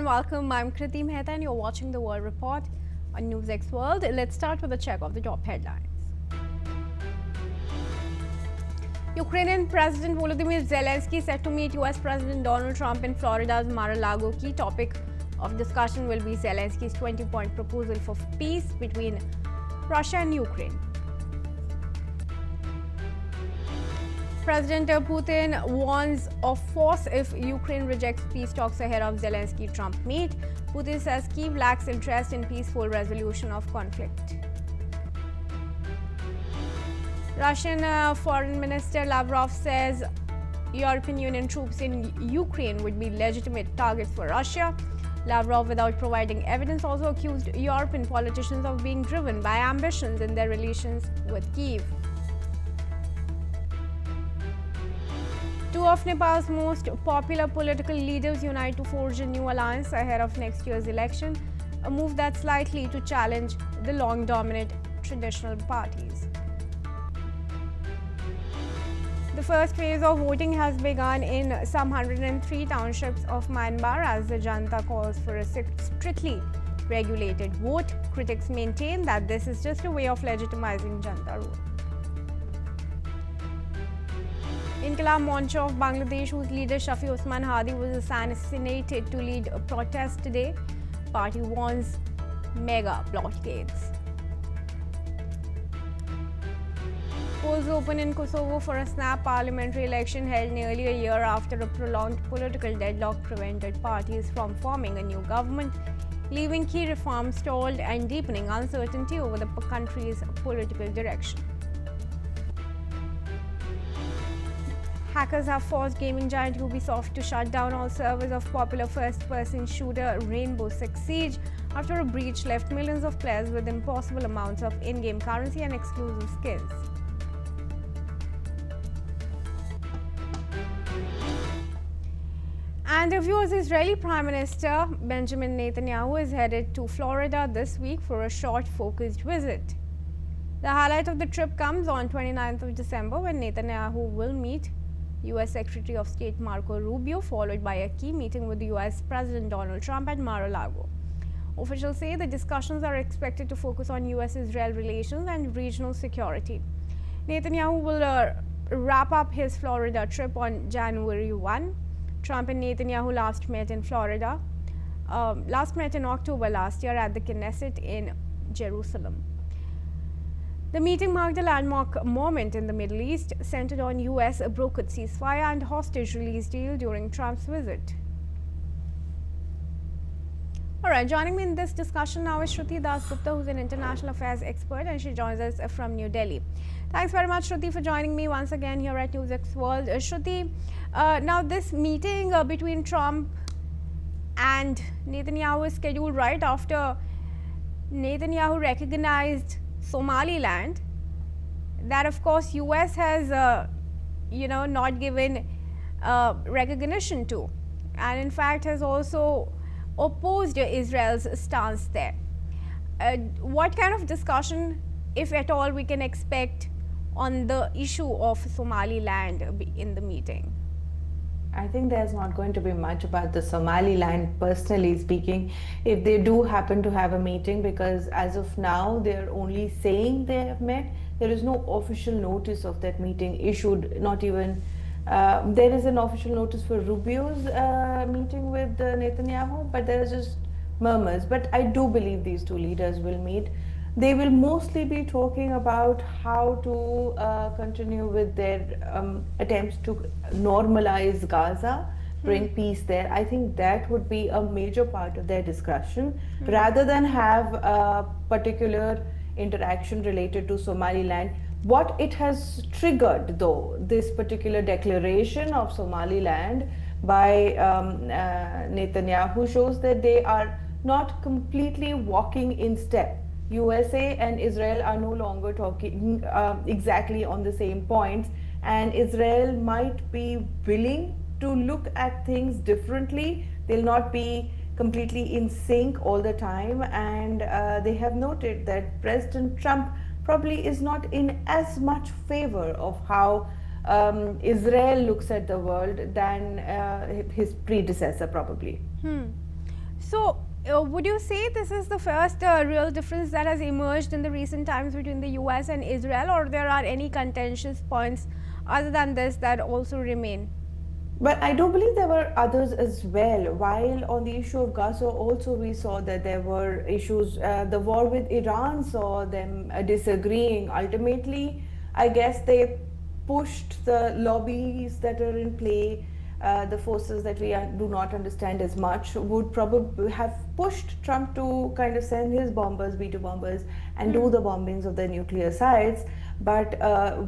welcome. I'm Kriti Mehta and you're watching the World Report on NewsX World. Let's start with a check of the top headlines. Ukrainian President Volodymyr Zelensky set to meet US President Donald Trump in Florida's Mar-a-Lago. Key topic of discussion will be Zelensky's 20-point proposal for peace between Russia and Ukraine. President Putin warns of force if Ukraine rejects peace talks ahead of Zelensky-Trump meet. Putin says Kyiv lacks interest in peaceful resolution of conflict. Russian Foreign Minister Lavrov says European Union troops in Ukraine would be legitimate targets for Russia. Lavrov, without providing evidence, also accused European politicians of being driven by ambitions in their relations with Kyiv. Two of Nepal's most popular political leaders unite to forge a new alliance ahead of next year's election, a move that's likely to challenge the long-dominant traditional parties. The first phase of voting has begun in some 103 townships of Myanmar as the Janta calls for a strictly regulated vote. Critics maintain that this is just a way of legitimizing Janta rule. Inqilab Moncha of Bangladesh, whose leader Shafi Usman Hadi was assassinated to lead a protest today, party warns mega blockades. Polls open in Kosovo for a snap parliamentary election held nearly a year after a prolonged political deadlock prevented parties from forming a new government, leaving key reforms stalled and deepening uncertainty over the country's political direction. Hackers have forced gaming giant Ubisoft to shut down all servers of popular first-person shooter Rainbow Six Siege after a breach left millions of players with impossible amounts of in-game currency and exclusive skins. And viewers, Israeli Prime Minister Benjamin Netanyahu is headed to Florida this week for a short, focused visit. The highlight of the trip comes on 29th of December when Netanyahu will meet US Secretary of State Marco Rubio, followed by a key meeting with the US President Donald Trump at Mar-a-Lago. Officials say the discussions are expected to focus on US-Israel relations and regional security. Netanyahu will wrap up his Florida trip on January 1. Trump and Netanyahu last met in October last year at the Knesset in Jerusalem. The meeting marked a landmark moment in the Middle East, centered on US brokered ceasefire and hostage release deal during Trump's visit. Alright, joining me in this discussion now is Shruti Das Gupta, who's an international affairs expert, and she joins us from New Delhi. Thanks very much, Shruti, for joining me once again here at NewsX World. Shruti, now this meeting between Trump and Netanyahu is scheduled right after Netanyahu recognized Somaliland, that of course US has not given recognition to, and in fact has also opposed Israel's stance there. What kind of discussion, if at all, we can expect on the issue of Somaliland in the meeting? I think there's not going to be much about the Somaliland, personally speaking, if they do happen to have a meeting, because as of now, they're only saying they have met. There is no official notice of that meeting issued, not even, there is an official notice for Rubio's meeting with Netanyahu, but there is just murmurs. But I do believe these two leaders will meet. They will mostly be talking about how to continue with their attempts to normalize Gaza, bring peace there. I think that would be a major part of their discussion, rather than have a particular interaction related to Somaliland. What it has triggered, though, this particular declaration of Somaliland by Netanyahu shows that they are not completely walking in step. USA and Israel are no longer talking exactly on the same points, and Israel might be willing to look at things differently. They'll not be completely in sync all the time, and they have noted that President Trump probably is not in as much favor of how Israel looks at the world than his predecessor probably. So, would you say this is the first real difference that has emerged in the recent times between the US and Israel, or there are any contentious points other than this that also remain? But I do believe there were others as well. While on the issue of Gaza, also we saw that there were issues. The war with Iran saw them disagreeing. Ultimately, I guess they pushed the lobbies that are in play. The forces that we do not understand as much would probably have pushed Trump to kind of send his bombers, B-2 bombers, and do the bombings of the nuclear sites. But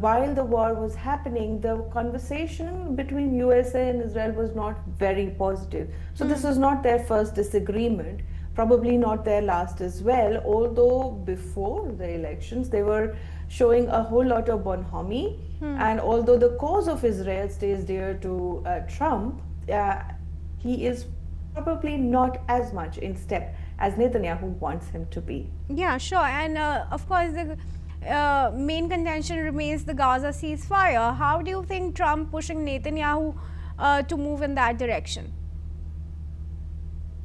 while the war was happening, the conversation between USA and Israel was not very positive. So this was not their first disagreement, probably not their last as well, although before the elections they were showing a whole lot of bonhomie. And although the cause of Israel stays dear to Trump, he is probably not as much in step as Netanyahu wants him to be. Yeah, sure. And of course, the main contention remains the Gaza ceasefire. How do you think Trump pushing Netanyahu to move in that direction?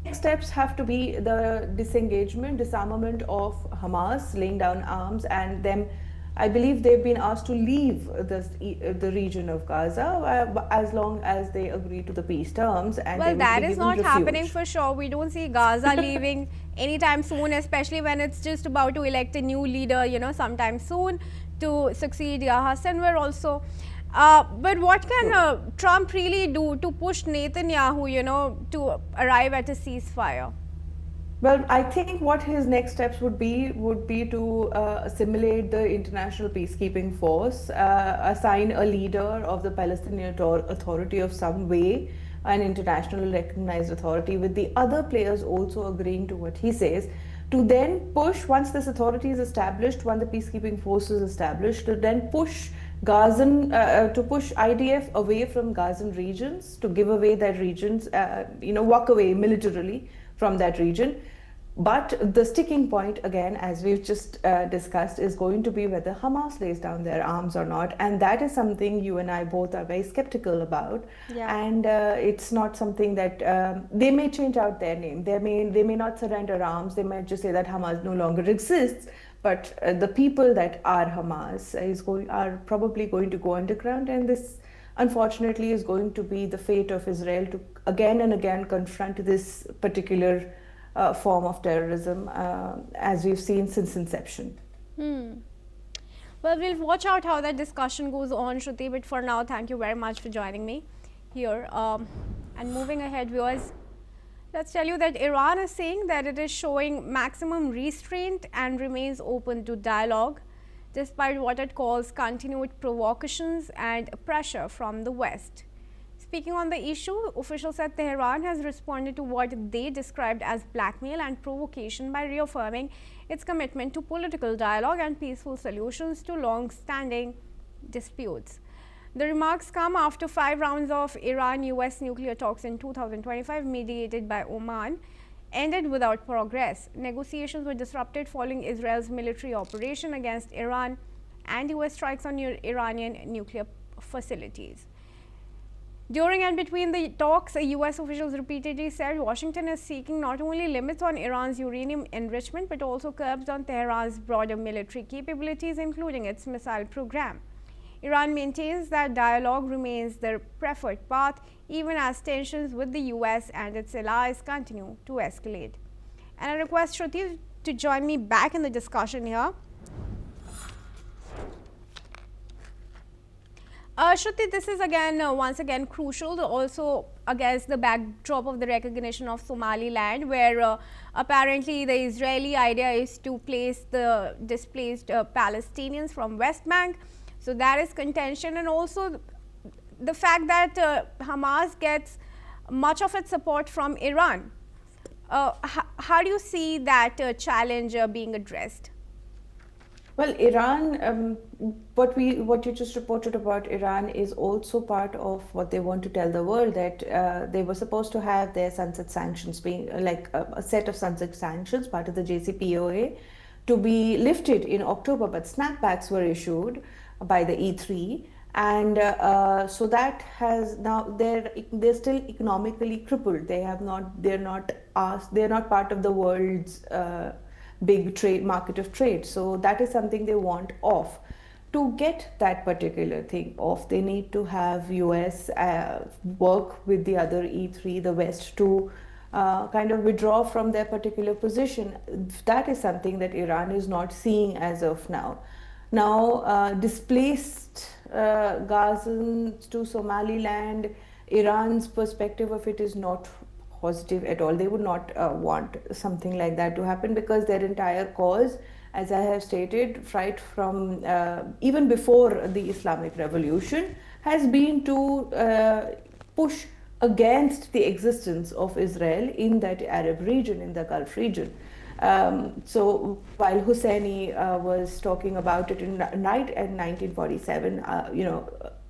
Next steps have to be the disengagement, disarmament of Hamas, laying down arms, and them. I believe they've been asked to leave the region of Gaza as long as they agree to the peace terms. And well, that is not happening refuge. for sure. We don't see Gaza leaving anytime soon, especially when it's just about to elect a new leader, sometime soon to succeed Yahya Sinwar also. But what can Trump really do to push Netanyahu, to arrive at a ceasefire? Well, I think what his next steps would be to assimilate the international peacekeeping force, assign a leader of the Palestinian Authority of some way, an internationally recognized authority, with the other players also agreeing to what he says, to then push, once this authority is established, once the peacekeeping force is established, to then push to push IDF away from Gazan regions, to give away that regions, walk away militarily from that region. But the sticking point, again, as we've just discussed, is going to be whether Hamas lays down their arms or not. And that is something you and I both are very skeptical about. Yeah. And it's not something that they may change out their name. They may not surrender arms. They might just say that Hamas no longer exists. But the people that are Hamas are probably going to go underground. And this, unfortunately, is going to be the fate of Israel to again and again confront this particular form of terrorism, as we've seen since inception. Well, we'll watch out how that discussion goes on, Shruti, but for now, thank you very much for joining me here. And moving ahead, viewers, let's tell you that Iran is saying that it is showing maximum restraint and remains open to dialogue, despite what it calls continued provocations and pressure from the West. Speaking on the issue, officials said Tehran has responded to what they described as blackmail and provocation by reaffirming its commitment to political dialogue and peaceful solutions to long-standing disputes. The remarks come after 5 rounds of Iran-US nuclear talks in 2025, mediated by Oman, ended without progress. Negotiations were disrupted following Israel's military operation against Iran and US strikes on Iranian nuclear facilities. During and between the talks, US officials repeatedly said Washington is seeking not only limits on Iran's uranium enrichment, but also curbs on Tehran's broader military capabilities, including its missile program. Iran maintains that dialogue remains their preferred path, even as tensions with the US and its allies continue to escalate. And I request Shruti to join me back in the discussion here. Shruti, this is once again crucial, also against the backdrop of the recognition of Somaliland, where apparently the Israeli idea is to place the displaced Palestinians from West Bank. So that is contention, and also the fact that Hamas gets much of its support from Iran. How do you see that challenge being addressed? Well, Iran, what you just reported about Iran is also part of what they want to tell the world, that they were supposed to have their sunset sanctions, being like a set of sunset sanctions, part of the JCPOA, to be lifted in October, but snapbacks were issued by the E3, And so that has now they're still economically crippled. They're not part of the world's big trade market of trade. So that is something they want off. To get that particular thing off, they need to have US work with the other E3, the West, to kind of withdraw from their particular position. That is something that Iran is not seeing as of now. Now, displaced Gazans to Somaliland, Iran's perspective of it is not positive at all. They would not want something like that to happen, because their entire cause, as I have stated, right from even before the Islamic Revolution, has been to push against the existence of Israel in that Arab region, in the Gulf region. So while Husseini was talking about it in 1947,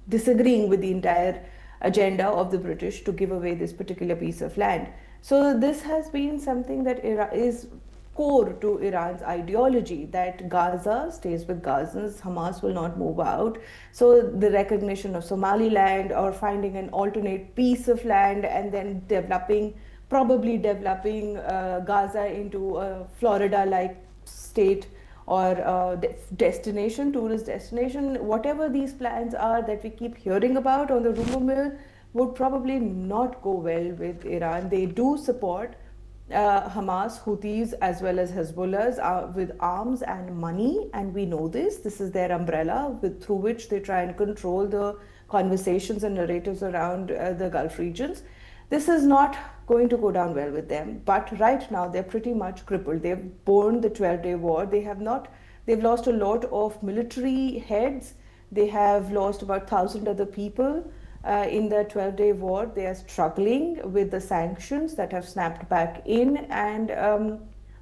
disagreeing with the entire agenda of the British to give away this particular piece of land. So this has been something that is core to Iran's ideology, that Gaza stays with Gazans, Hamas will not move out. So the recognition of Somaliland, or finding an alternate piece of land and then probably developing Gaza into a Florida-like state or destination, tourist destination, whatever these plans are that we keep hearing about on the rumor mill, would probably not go well with Iran. They do support Hamas, Houthis, as well as Hezbollah with arms and money, and we know this. This is their umbrella through which they try and control the conversations and narratives around the Gulf regions. This is not going to go down well with them, but right now they're pretty much crippled. They've borne the 12-day war. They've lost a lot of military heads. They have lost about 1,000 other people in the 12-day war. They are struggling with the sanctions that have snapped back in, and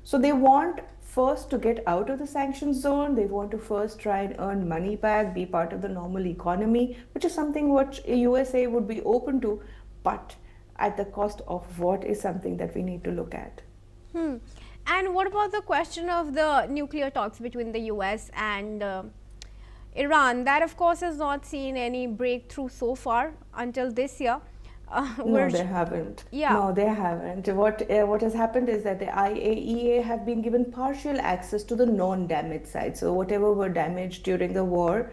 so they want first to get out of the sanctions zone. They want to first try and earn money back, be part of the normal economy, which is something which USA would be open to, but at the cost of what is something that we need to look at. And what about the question of the nuclear talks between the US and Iran? That, of course, has not seen any breakthrough so far until this year. No, they haven't. Yeah. No, they haven't. What has happened is that the IAEA have been given partial access to the non-damaged sites. So whatever were damaged during the war,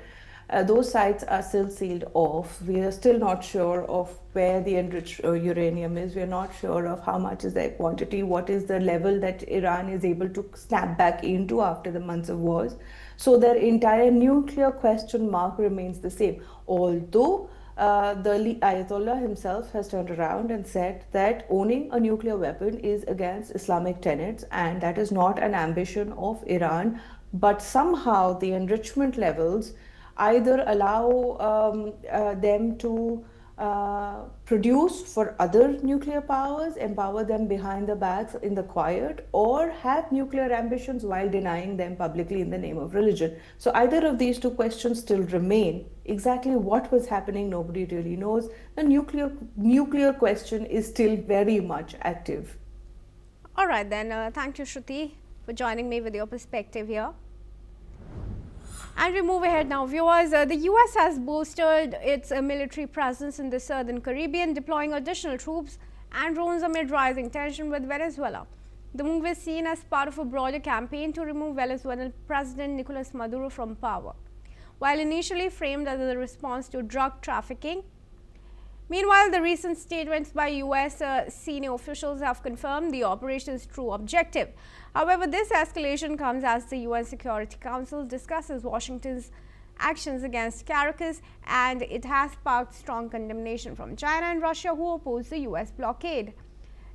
those sites are still sealed off. We are still not sure of where the enriched uranium is. We are not sure of how much is their quantity, what is the level that Iran is able to snap back into after the months of wars. So their entire nuclear question mark remains the same. Although the Ayatollah himself has turned around and said that owning a nuclear weapon is against Islamic tenets, and that is not an ambition of Iran. But somehow the enrichment levels either allow them to produce for other nuclear powers, empower them behind the backs in the quiet, or have nuclear ambitions while denying them publicly in the name of religion. So either of these two questions still remain. Exactly what was happening, nobody really knows. The nuclear question is still very much active. All right then, thank you, Shruti, for joining me with your perspective here. And we move ahead now. Viewers, the US has boosted its military presence in the southern Caribbean, deploying additional troops and drones amid rising tension with Venezuela. The move is seen as part of a broader campaign to remove Venezuelan President Nicolas Maduro from power. While initially framed as a response to drug trafficking, meanwhile, the recent statements by US senior officials have confirmed the operation's true objective. However, this escalation comes as the UN Security Council discusses Washington's actions against Caracas, and it has sparked strong condemnation from China and Russia, who oppose the US blockade.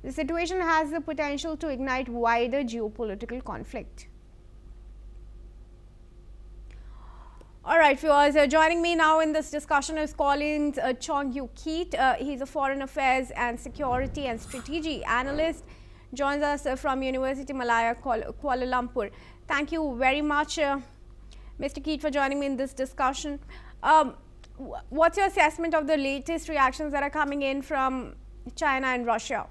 The situation has the potential to ignite wider geopolitical conflict. All right, viewers, joining me now in this discussion is Colin Chong-Yu-Keat. He's a foreign affairs and security and strategy analyst. Joins us from University Malaya, Kuala Lumpur. Thank you very much, Mr. Keat, for joining me in this discussion. What's your assessment of the latest reactions that are coming in from China and Russia?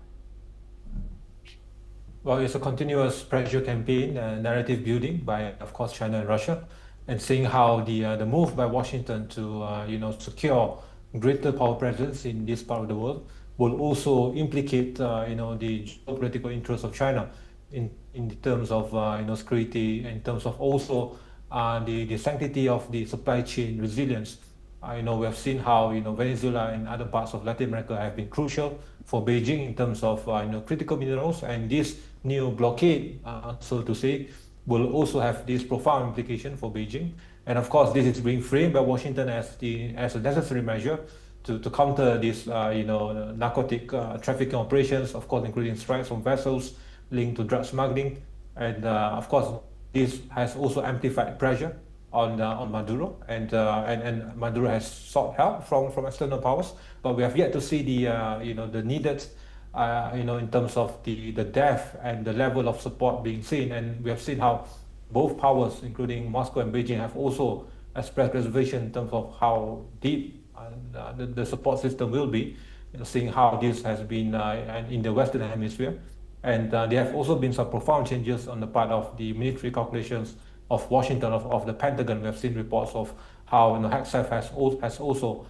Well, it's a continuous pressure campaign, narrative building by, of course, China and Russia. and seeing how the move by Washington to secure greater power presence in this part of the world will also implicate the geopolitical interests of China in terms of security, in terms of also the sanctity of the supply chain resilience. We have seen how Venezuela and other parts of Latin America have been crucial for Beijing in terms of critical minerals, and this new blockade, so to say, will also have this profound implication for Beijing. And of course, this is being framed by Washington as a necessary measure to counter this narcotic trafficking operations, of course, including strikes on vessels linked to drug smuggling, and of course, this has also amplified pressure on Maduro, and Maduro has sought help from external powers, but we have yet to see the needed in terms of the depth and the level of support being seen. And we have seen how both powers, including Moscow and Beijing, have also expressed reservation in terms of how deep the support system will be, seeing how this has been in the Western Hemisphere. And there have also been some profound changes on the part of the military calculations of Washington, of the Pentagon. We have seen reports of how HACSF has also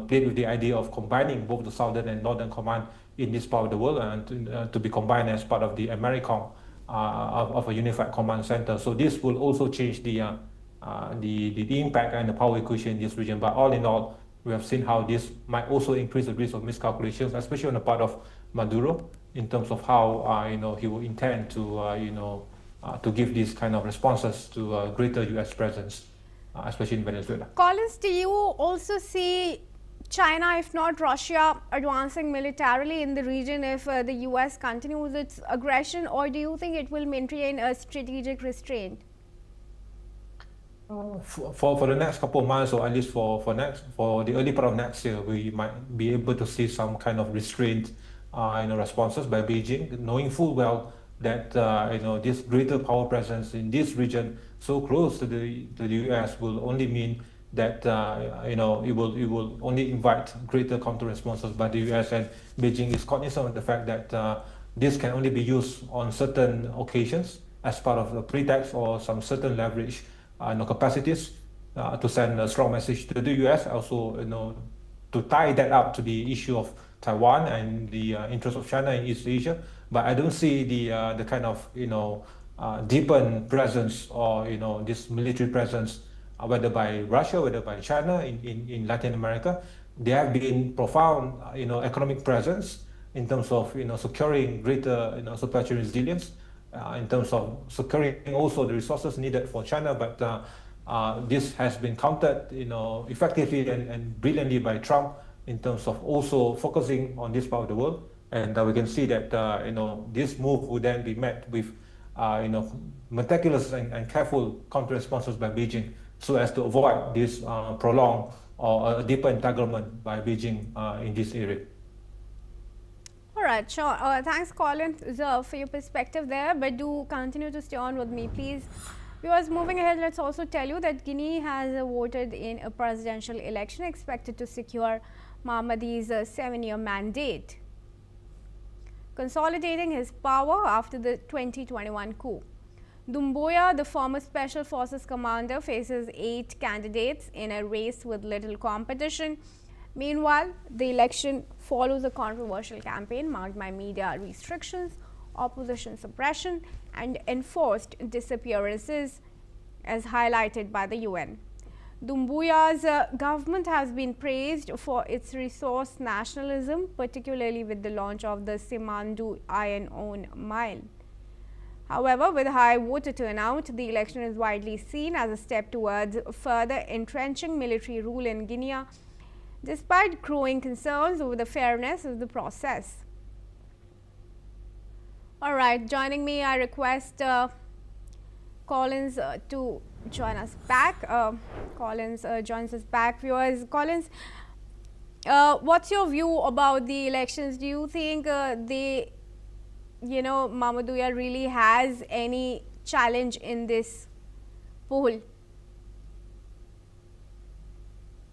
played with the idea of combining both the Southern and Northern Command in this part of the world, and to be combined as part of the AMERICOM of a unified command center. So this will also change the impact and the power equation in this region. But all in all, we have seen how this might also increase the risk of miscalculations, especially on the part of Maduro, in terms of how he will intend to give these kind of responses to a greater U.S. presence, especially in Venezuela. Collins, do you also see China, if not Russia, advancing militarily in the region if the U.S. continues its aggression, or do you think it will maintain a strategic restraint? For the next couple of months, or at least for the early part of next year, we might be able to see some kind of restraint responses by Beijing, knowing full well that this greater power presence in this region, so close to the U.S., will only mean that it will only invite greater counter responses by the U.S. And Beijing is cognizant of the fact that this can only be used on certain occasions as part of the pretext or some certain leverage capacities to send a strong message to the U.S. Also, to tie that up to the issue of Taiwan and the interest of China in East Asia. But I don't see the kind of deepened presence or this military presence, whether by Russia, whether by China in Latin America. There have been profound economic presence in terms of securing greater supply chain resilience, in terms of securing also the resources needed for China. But this has been countered effectively and brilliantly by Trump in terms of also focusing on this part of the world. And we can see that this move would then be met with meticulous and careful counter responses by Beijing, so as to avoid this prolonged or a deeper entanglement by Beijing in this area. All right, sure. Thanks, Colin, for your perspective there, but do continue to stay on with me, please. Viewers, moving ahead, let's also tell you that Guinea has voted in a presidential election expected to secure Mamady's 7-year mandate, consolidating his power after the 2021 coup. Doumbouya, the former Special Forces commander, faces 8 candidates in a race with little competition. Meanwhile, the election follows a controversial campaign marked by media restrictions, opposition suppression, and enforced disappearances, as highlighted by the UN. Doumbouya's government has been praised for its resource nationalism, particularly with the launch of the Simandou Iron Ore Mine. However, with high voter turnout, the election is widely seen as a step towards further entrenching military rule in Guinea, despite growing concerns over the fairness of the process. All right, joining me, I request Collins to join us back. Collins joins us back. Viewers, Collins, what's your view about the elections? Do you think Mamady Doumbouya really has any challenge in this poll?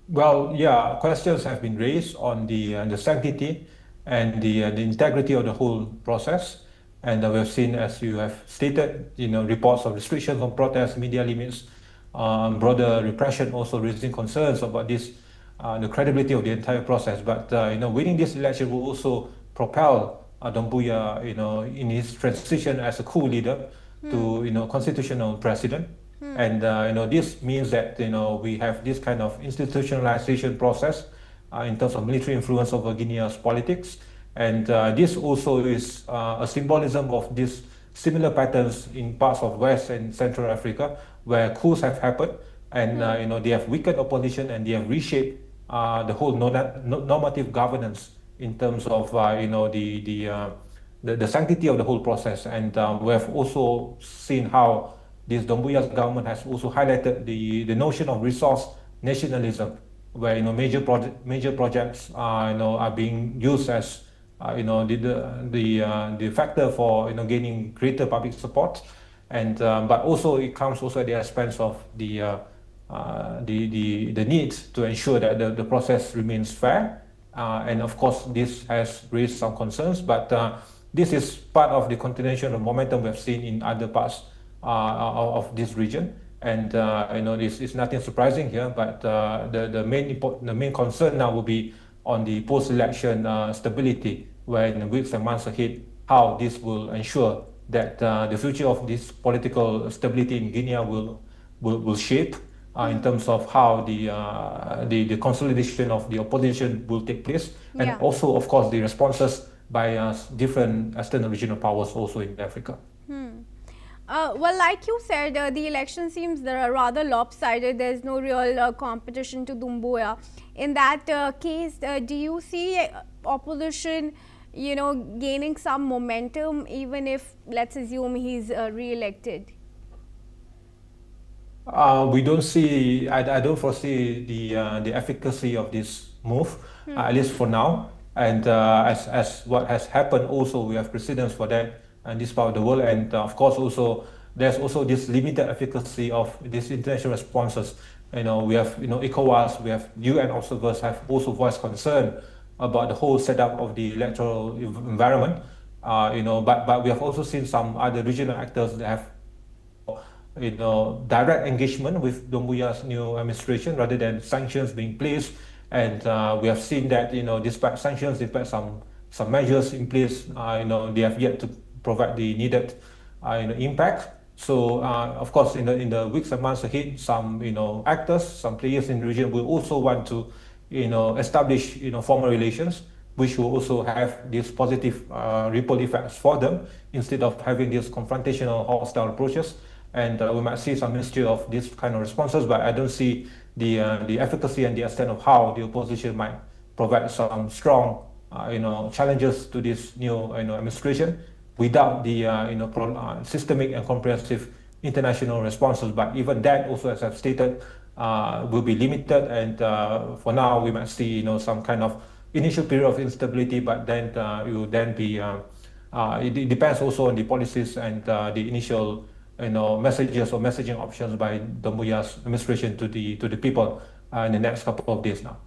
Well, yeah, questions have been raised on the sanctity and the integrity of the whole process. And we have seen, as you have stated, reports of restrictions on protests, media limits, broader repression, also raising concerns about this, the credibility of the entire process. But winning this election will also propel Doumbouya, in his transition as a coup leader to constitutional president. And this means that we have this kind of institutionalization process in terms of military influence over Guinea's politics. And this also is a symbolism of these similar patterns in parts of West and Central Africa, where coups have happened, and they have weakened opposition, and they have reshaped the whole normative governance in terms of the sanctity of the whole process. And we have also seen how this Doumbouya's government has also highlighted the notion of resource nationalism, where major projects are being used as the factor for gaining greater public support, and but also it comes also at the expense of the need to ensure that the process remains fair, and of course this has raised some concerns, but this is part of the continuation of momentum we have seen in other parts of this region. And this is nothing surprising here, but the main concern now will be on the post-election stability, where in the weeks and months ahead, how this will ensure that the future of this political stability in Guinea will shape in terms of how the consolidation of the opposition will take place, and also, of course, the responses by different external regional powers also in Africa. Well, like you said, the election seems rather lopsided. There's no real competition to Doumbouya. In that case, do you see opposition, gaining some momentum, even if, let's assume, he's re-elected? We don't see. I don't foresee the efficacy of this move, at least for now. And as what has happened, also we have precedents for that in this part of the world, and of course also there's also this limited efficacy of these international responses. We have ECOWAS, we have UN observers have also voiced concern about the whole setup of the electoral environment. But we have also seen some other regional actors that have direct engagement with Doumbouya's new administration rather than sanctions being placed. And we have seen that despite sanctions, despite some measures in place, they have yet to provide the needed impact. So of course, in the weeks and months ahead, some actors, some players in the region will also want to establish formal relations, which will also have these positive ripple effects for them instead of having these confrontational, hostile approaches. And we might see some mixture of these kind of responses, but I don't see the efficacy and the extent of how the opposition might provide some strong challenges to this new administration without the systemic and comprehensive international responses. But even that also, as I've stated, will be limited, and for now we might see some kind of initial period of instability, but then it will then be it depends also on the policies and the initial messages or messaging options by Doumbouya's administration to the people in the next couple of days now.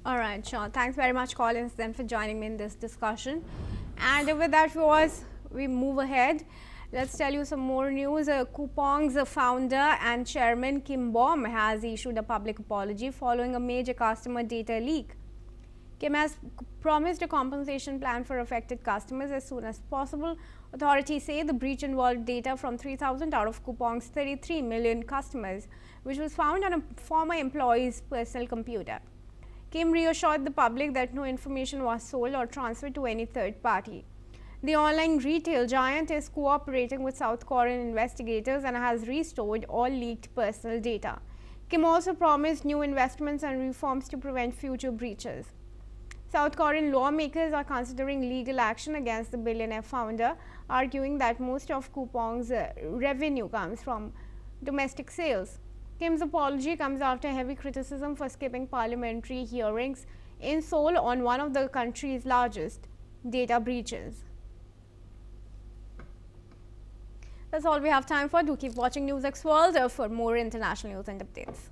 All right, sure. Thanks very much, Collins, then for joining me in this discussion. And with that, viewers, we move ahead. Let's tell you some more news. Coupang's founder and chairman Kim Bom has issued a public apology following a major customer data leak. Kim has promised a compensation plan for affected customers as soon as possible. Authorities say the breach involved data from 3,000 out of Coupang's 33 million customers, which was found on a former employee's personal computer. Kim reassured the public that no information was sold or transferred to any third party. The online retail giant is cooperating with South Korean investigators and has restored all leaked personal data. Kim also promised new investments and reforms to prevent future breaches. South Korean lawmakers are considering legal action against the billionaire founder, arguing that most of Coupang's revenue comes from domestic sales. Kim's apology comes after heavy criticism for skipping parliamentary hearings in Seoul on one of the country's largest data breaches. That's all we have time for. Do keep watching NewsX World for more international news and updates.